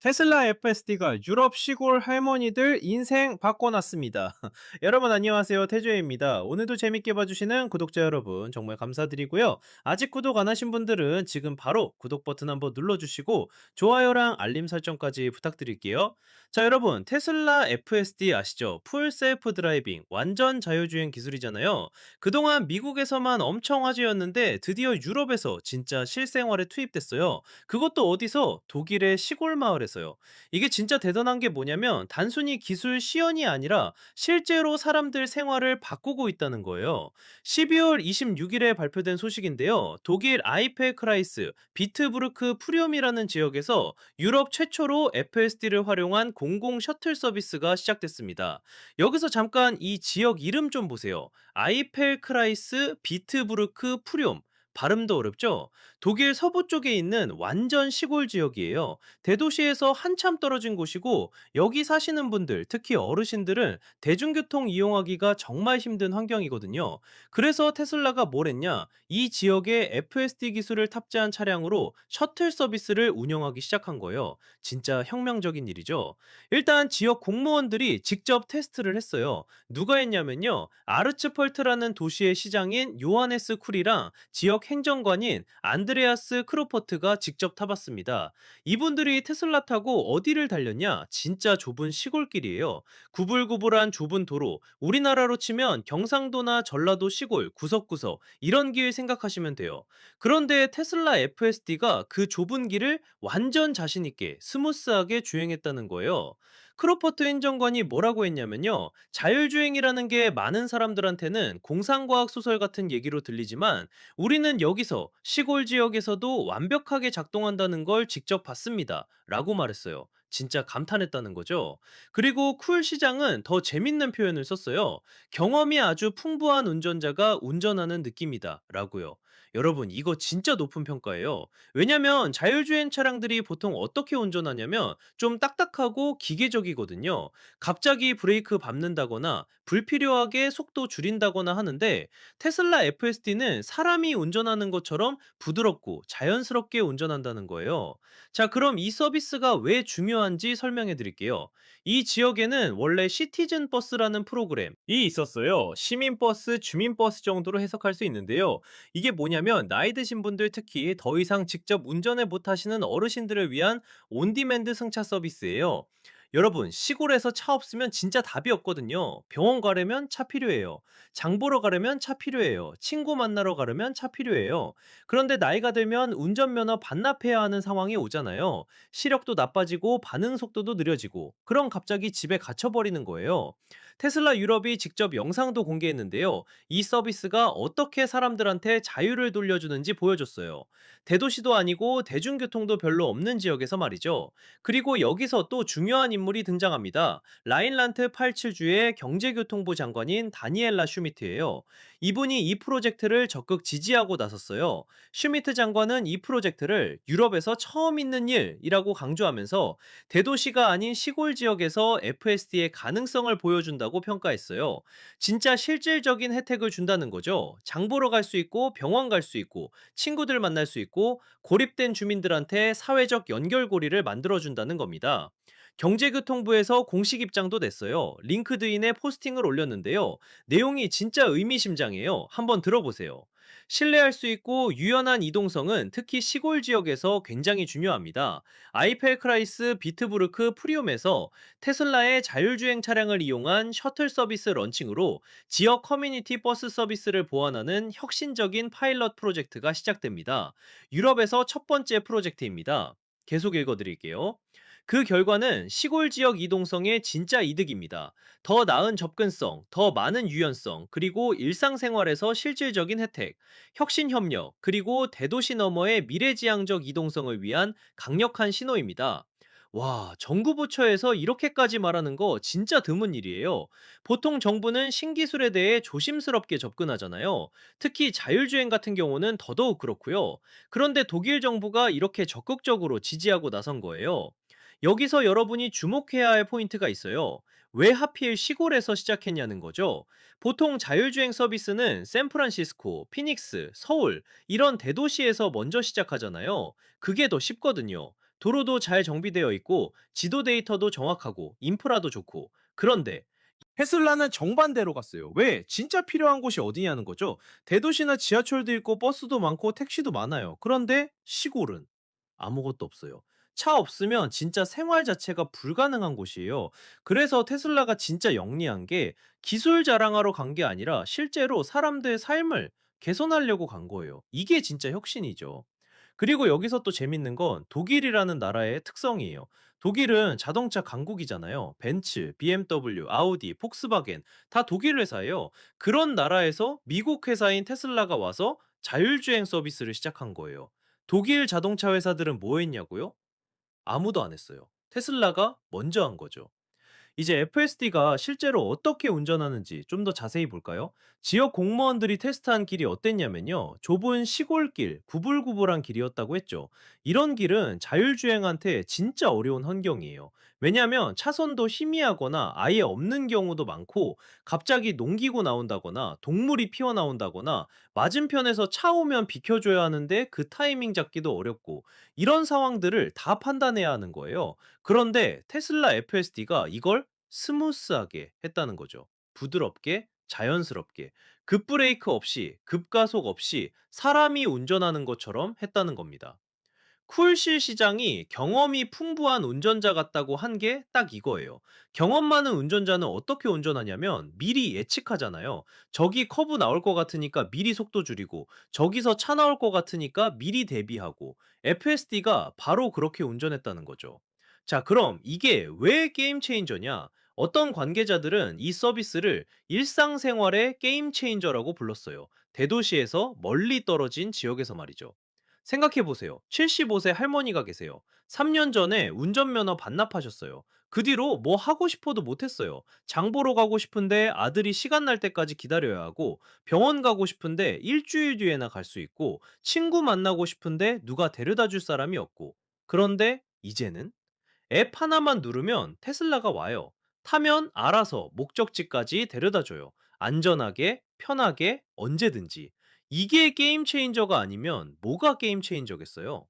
테슬라 FSD가 유럽 시골 할머니들 인생 바꿔놨습니다. 여러분 안녕하세요. 태조입니다. 오늘도 재밌게 봐주시는 구독자 여러분 정말 감사드리고요. 아직 구독 안 하신 분들은 지금 바로 구독 버튼 한번 눌러주시고 좋아요랑 알림 설정까지 부탁드릴게요. 자, 여러분 테슬라 FSD 아시죠? 풀 셀프 드라이빙 완전 자율주행 기술이잖아요. 그동안 미국에서만 엄청 화제였는데 드디어 유럽에서 진짜 실생활에 투입됐어요. 그것도 어디서? 독일의 시골 마을에서요. 이게 진짜 대단한 게 뭐냐면 단순히 기술 시연이 아니라 실제로 사람들 생활을 바꾸고 있다는 거예요. 12월 26일에 발표된 소식인데요. 독일 아이펠크라이스 비트부르크 프리움이라는 지역에서 유럽 최초로 FSD를 활용한 공공 셔틀 서비스가 시작됐습니다. 여기서 잠깐 이 지역 이름 좀 보세요. 아이펠크라이스 비트부르크 프리움. 발음도 어렵죠? 독일 서부 쪽에 있는 완전 시골 지역이에요. 대도시에서 한참 떨어진 곳이고 여기 사시는 분들, 특히 어르신들은 대중교통 이용하기가 정말 힘든 환경이거든요. 그래서 테슬라가 뭘 했냐? 이 지역에 FSD 기술을 탑재한 차량으로 셔틀 서비스를 운영하기 시작한 거예요. 진짜 혁명적인 일이죠. 일단 지역 공무원들이 직접 테스트를 했어요. 누가 했냐면요. 아르츠펄트라는 도시의 시장인 요하네스 쿨이랑 지역 행정관인 안드레아스 크로퍼트가 직접 타봤습니다. 이분들이 테슬라 타고 어디를 달렸냐? 진짜 좁은 시골길이에요. 구불구불한 좁은 도로, 우리나라로 치면 경상도나 전라도 시골 구석구석 이런 길 생각하시면 돼요. 그런데 테슬라 FSD가 그 좁은 길을 완전 자신 있게 스무스하게 주행했다는 거예요. 크로퍼트 행정관이 뭐라고 했냐면요. 자율주행이라는 게 많은 사람들한테는 공상과학 소설 같은 얘기로 들리지만 우리는 여기서 시골 지역에서도 완벽하게 작동한다는 걸 직접 봤습니다. 라고 말했어요. 진짜 감탄했다는 거죠. 그리고 쿨 시장은 더 재밌는 표현을 썼어요. 경험이 아주 풍부한 운전자가 운전하는 느낌이다. 라고요. 여러분, 이거 진짜 높은 평가예요. 왜냐면 자율주행 차량들이 보통 어떻게 운전하냐면 좀 딱딱하고 기계적이거든요. 갑자기 브레이크 밟는다거나 불필요하게 속도 줄인다거나 하는데 테슬라 FSD는 사람이 운전하는 것처럼 부드럽고 자연스럽게 운전한다는 거예요. 자, 그럼 이 서비스가 왜 중요한지 설명해 드릴게요. 이 지역에는 원래 시티즌 버스라는 프로그램이 있었어요. 시민버스, 주민버스 정도로 해석할 수 있는데요. 이게 뭐냐면 나이 드신 분들 특히 더 이상 직접 운전을 못 하시는 어르신들을 위한 온디맨드 승차 서비스예요. 여러분, 시골에서 차 없으면 진짜 답이 없거든요. 병원 가려면 차 필요해요. 장 보러 가려면 차 필요해요. 친구 만나러 가려면 차 필요해요. 그런데 나이가 들면 운전면허 반납해야 하는 상황이 오잖아요. 시력도 나빠지고 반응 속도도 느려지고, 그럼 갑자기 집에 갇혀버리는 거예요. 테슬라 유럽이 직접 영상도 공개했는데요. 이 서비스가 어떻게 사람들한테 자유를 돌려주는지 보여줬어요. 대도시도 아니고 대중교통도 별로 없는 지역에서 말이죠. 그리고 여기서 또 중요한 인물이 등장합니다. 라인란트 87주의 경제교통부 장관인 다니엘라 슈미트예요. 이분이 이 프로젝트를 적극 지지하고 나섰어요. 슈미트 장관은 이 프로젝트를 유럽에서 처음 있는 일이라고 강조하면서 대도시가 아닌 시골 지역에서 FSD의 가능성을 보여준다고 평가했어요. 진짜 실질적인 혜택을 준다는 거죠. 장 보러 갈 수 있고 병원 갈 수 있고 친구들 만날 수 있고 고립된 주민들한테 사회적 연결고리를 만들어준다는 겁니다. 경제교통부에서 공식 입장도 냈어요. 링크드인에 포스팅을 올렸는데요. 내용이 진짜 의미심장해요. 한번 들어보세요. 신뢰할 수 있고 유연한 이동성은 특히 시골 지역에서 굉장히 중요합니다. 아이펠크라이스 비트부르크 프리움에서 테슬라의 자율주행 차량을 이용한 셔틀 서비스 런칭으로 지역 커뮤니티 버스 서비스를 보완하는 혁신적인 파일럿 프로젝트가 시작됩니다. 유럽에서 첫 번째 프로젝트입니다. 계속 읽어드릴게요. 그 결과는 시골 지역 이동성의 진짜 이득입니다. 더 나은 접근성, 더 많은 유연성, 그리고 일상생활에서 실질적인 혜택, 혁신 협력, 그리고 대도시 너머의 미래지향적 이동성을 위한 강력한 신호입니다. 와, 정부 부처에서 이렇게까지 말하는 거 진짜 드문 일이에요. 보통 정부는 신기술에 대해 조심스럽게 접근하잖아요. 특히 자율주행 같은 경우는 더더욱 그렇고요. 그런데 독일 정부가 이렇게 적극적으로 지지하고 나선 거예요. 여기서 여러분이 주목해야 할 포인트가 있어요. 왜 하필 시골에서 시작했냐는 거죠. 보통 자율주행 서비스는 샌프란시스코, 피닉스, 서울 이런 대도시에서 먼저 시작하잖아요. 그게 더 쉽거든요. 도로도 잘 정비되어 있고 지도 데이터도 정확하고 인프라도 좋고. 그런데 테슬라는 정반대로 갔어요. 왜? 진짜 필요한 곳이 어디냐는 거죠. 대도시나 지하철도 있고 버스도 많고 택시도 많아요. 그런데 시골은 아무것도 없어요. 차 없으면 진짜 생활 자체가 불가능한 곳이에요. 그래서 테슬라가 진짜 영리한 게 기술 자랑하러 간 게 아니라 실제로 사람들의 삶을 개선하려고 간 거예요. 이게 진짜 혁신이죠. 그리고 여기서 또 재밌는 건 독일이라는 나라의 특성이에요. 독일은 자동차 강국이잖아요. 벤츠, BMW, 아우디, 폭스바겐 다 독일 회사예요. 그런 나라에서 미국 회사인 테슬라가 와서 자율주행 서비스를 시작한 거예요. 독일 자동차 회사들은 뭐 했냐고요? 아무도 안 했어요. 테슬라가 먼저 한 거죠. 이제 FSD가 실제로 어떻게 운전하는지 좀 더 자세히 볼까요? 지역 공무원들이 테스트한 길이 어땠냐면요. 좁은 시골길, 구불구불한 길이었다고 했죠. 이런 길은 자율주행한테 진짜 어려운 환경이에요. 왜냐하면 차선도 희미하거나 아예 없는 경우도 많고 갑자기 농기구 나온다거나 동물이 피어나온다거나 맞은편에서 차 오면 비켜줘야 하는데 그 타이밍 잡기도 어렵고 이런 상황들을 다 판단해야 하는 거예요. 그런데 테슬라 FSD가 이걸 스무스하게 했다는 거죠. 부드럽게, 자연스럽게, 급브레이크 없이, 급가속 없이 사람이 운전하는 것처럼 했다는 겁니다. 쿨실 시장이 경험이 풍부한 운전자 같다고 한 게 딱 이거예요. 경험 많은 운전자는 어떻게 운전하냐면 미리 예측하잖아요. 저기 커브 나올 것 같으니까 미리 속도 줄이고 저기서 차 나올 것 같으니까 미리 대비하고 FSD가 바로 그렇게 운전했다는 거죠. 자, 그럼 이게 왜 게임 체인저냐? 어떤 관계자들은 이 서비스를 일상생활의 게임 체인저라고 불렀어요. 대도시에서 멀리 떨어진 지역에서 말이죠. 생각해보세요. 75세 할머니가 계세요. 3년 전에 운전면허 반납하셨어요. 그 뒤로 뭐 하고 싶어도 못했어요. 장 보러 가고 싶은데 아들이 시간 날 때까지 기다려야 하고, 병원 가고 싶은데 일주일 뒤에나 갈 수 있고, 친구 만나고 싶은데 누가 데려다 줄 사람이 없고. 그런데 이제는 앱 하나만 누르면 테슬라가 와요. 타면 알아서 목적지까지 데려다 줘요. 안전하게, 편하게, 언제든지. 이게 게임 체인저가 아니면 뭐가 게임 체인저겠어요?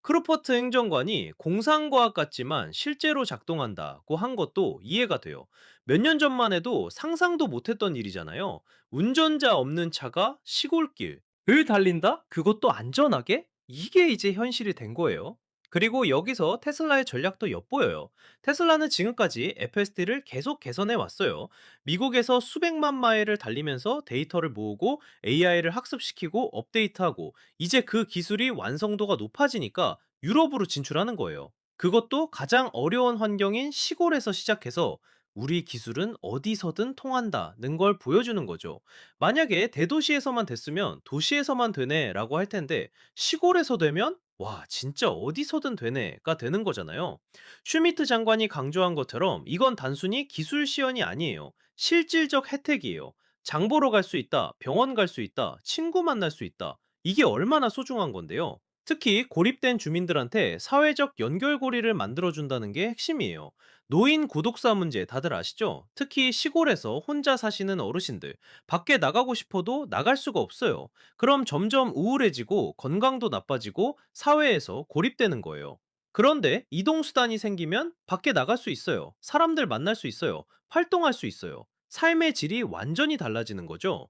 크루퍼트 행정관이 공상과학 같지만 실제로 작동한다고 한 것도 이해가 돼요. 몇 년 전만 해도 상상도 못했던 일이잖아요. 운전자 없는 차가 시골길을 달린다? 그것도 안전하게? 이게 이제 현실이 된 거예요. 그리고 여기서 테슬라의 전략도 엿보여요. 테슬라는 지금까지 FSD를 계속 개선해 왔어요. 미국에서 수백만 마일을 달리면서 데이터를 모으고 AI를 학습시키고 업데이트하고 이제 그 기술이 완성도가 높아지니까 유럽으로 진출하는 거예요. 그것도 가장 어려운 환경인 시골에서 시작해서 우리 기술은 어디서든 통한다는 걸 보여주는 거죠. 만약에 대도시에서만 됐으면 도시에서만 되네 라고 할 텐데 시골에서 되면 와, 진짜 어디서든 되네가 되는 거잖아요. 슈미트 장관이 강조한 것처럼 이건 단순히 기술 시연이 아니에요. 실질적 혜택이에요. 장 보러 갈 수 있다, 병원 갈 수 있다, 친구 만날 수 있다. 이게 얼마나 소중한 건데요. 특히 고립된 주민들한테 사회적 연결고리를 만들어준다는 게 핵심이에요. 노인 고독사 문제 다들 아시죠? 특히 시골에서 혼자 사시는 어르신들, 밖에 나가고 싶어도 나갈 수가 없어요. 그럼 점점 우울해지고 건강도 나빠지고 사회에서 고립되는 거예요. 그런데 이동수단이 생기면 밖에 나갈 수 있어요. 사람들 만날 수 있어요. 활동할 수 있어요. 삶의 질이 완전히 달라지는 거죠.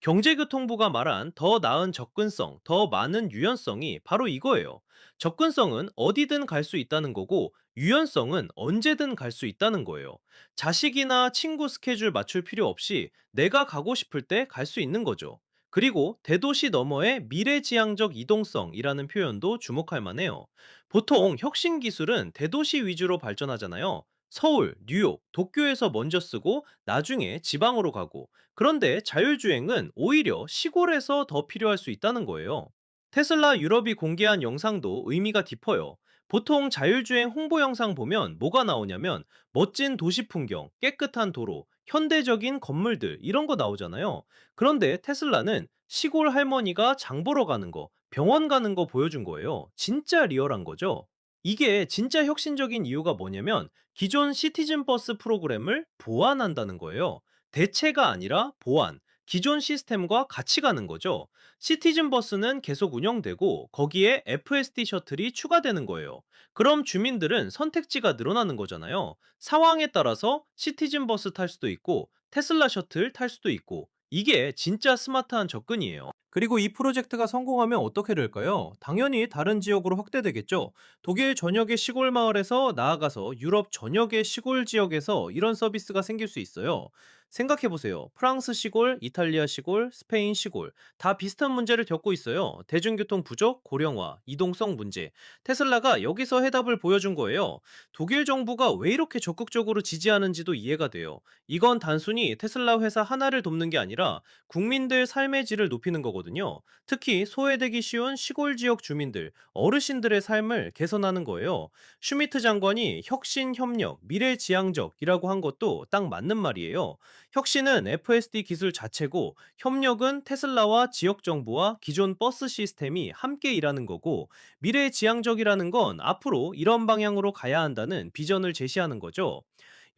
경제교통부가 말한 더 나은 접근성, 더 많은 유연성이 바로 이거예요. 접근성은 어디든 갈 수 있다는 거고, 유연성은 언제든 갈 수 있다는 거예요. 자식이나 친구 스케줄 맞출 필요 없이 내가 가고 싶을 때 갈 수 있는 거죠. 그리고 대도시 너머의 미래지향적 이동성이라는 표현도 주목할 만해요. 보통 혁신 기술은 대도시 위주로 발전하잖아요. 서울, 뉴욕, 도쿄에서 먼저 쓰고 나중에 지방으로 가고, 그런데 자율주행은 오히려 시골에서 더 필요할 수 있다는 거예요. 테슬라 유럽이 공개한 영상도 의미가 깊어요. 보통 자율주행 홍보 영상 보면 뭐가 나오냐면 멋진 도시 풍경, 깨끗한 도로, 현대적인 건물들 이런 거 나오잖아요. 그런데 테슬라는 시골 할머니가 장 보러 가는 거, 병원 가는 거 보여준 거예요. 진짜 리얼한 거죠. 이게 진짜 혁신적인 이유가 뭐냐면 기존 시티즌 버스 프로그램을 보완한다는 거예요. 대체가 아니라 보완. 기존 시스템과 같이 가는 거죠. 시티즌 버스는 계속 운영되고 거기에 FSD 셔틀이 추가되는 거예요. 그럼 주민들은 선택지가 늘어나는 거잖아요. 상황에 따라서 시티즌 버스 탈 수도 있고 테슬라 셔틀 탈 수도 있고 이게 진짜 스마트한 접근이에요. 그리고 이 프로젝트가 성공하면 어떻게 될까요? 당연히 다른 지역으로 확대되겠죠. 독일 전역의 시골 마을에서 나아가서 유럽 전역의 시골 지역에서 이런 서비스가 생길 수 있어요. 생각해 보세요. 프랑스 시골, 이탈리아 시골, 스페인 시골 다 비슷한 문제를 겪고 있어요. 대중교통 부족, 고령화, 이동성 문제. 테슬라가 여기서 해답을 보여준 거예요. 독일 정부가 왜 이렇게 적극적으로 지지하는지도 이해가 돼요. 이건 단순히 테슬라 회사 하나를 돕는 게 아니라 국민들 삶의 질을 높이는 거거든요. 특히 소외되기 쉬운 시골 지역 주민들, 어르신들의 삶을 개선하는 거예요. 슈미트 장관이 혁신 협력, 미래지향적이라고 한 것도 딱 맞는 말이에요. 혁신은 FSD 기술 자체고 협력은 테슬라와 지역 정부와 기존 버스 시스템이 함께 일하는 거고 미래지향적이라는 건 앞으로 이런 방향으로 가야 한다는 비전을 제시하는 거죠.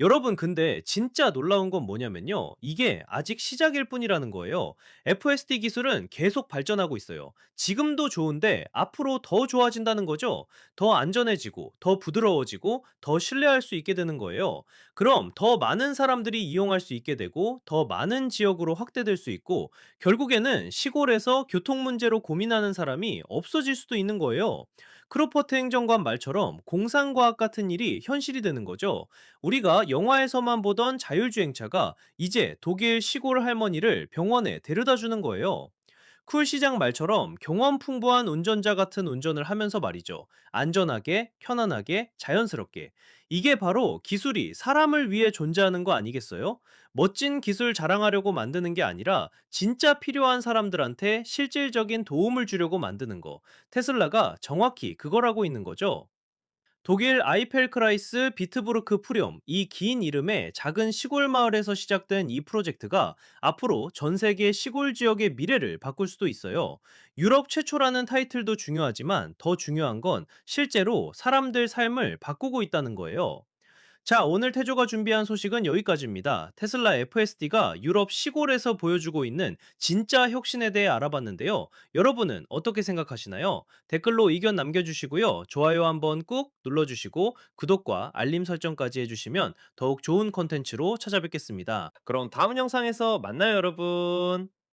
여러분 근데 진짜 놀라운 건 뭐냐면요. 이게 아직 시작일 뿐이라는 거예요. FSD 기술은 계속 발전하고 있어요. 지금도 좋은데 앞으로 더 좋아진다는 거죠. 더 안전해지고 더 부드러워지고 더 신뢰할 수 있게 되는 거예요. 그럼 더 많은 사람들이 이용할 수 있게 되고 더 많은 지역으로 확대될 수 있고 결국에는 시골에서 교통 문제로 고민하는 사람이 없어질 수도 있는 거예요. 크로퍼트 행정관 말처럼 공상과학 같은 일이 현실이 되는 거죠. 우리가 영화에서만 보던 자율주행차가 이제 독일 시골 할머니를 병원에 데려다 주는 거예요. 쿨 시장 말처럼 경험 풍부한 운전자 같은 운전을 하면서 말이죠. 안전하게, 편안하게, 자연스럽게. 이게 바로 기술이 사람을 위해 존재하는 거 아니겠어요? 멋진 기술 자랑하려고 만드는 게 아니라 진짜 필요한 사람들한테 실질적인 도움을 주려고 만드는 거. 테슬라가 정확히 그거라고 있는 거죠. 독일 아이펠크라이스 비트부르크 프뇽 이 긴 이름의 작은 시골 마을에서 시작된 이 프로젝트가 앞으로 전 세계 시골 지역의 미래를 바꿀 수도 있어요. 유럽 최초라는 타이틀도 중요하지만 더 중요한 건 실제로 사람들 삶을 바꾸고 있다는 거예요. 자, 오늘 태조가 준비한 소식은 여기까지입니다. 테슬라 FSD가 유럽 시골에서 보여주고 있는 진짜 혁신에 대해 알아봤는데요. 여러분은 어떻게 생각하시나요? 댓글로 의견 남겨주시고요. 좋아요 한번 꾹 눌러주시고 구독과 알림 설정까지 해주시면 더욱 좋은 컨텐츠로 찾아뵙겠습니다. 그럼 다음 영상에서 만나요, 여러분.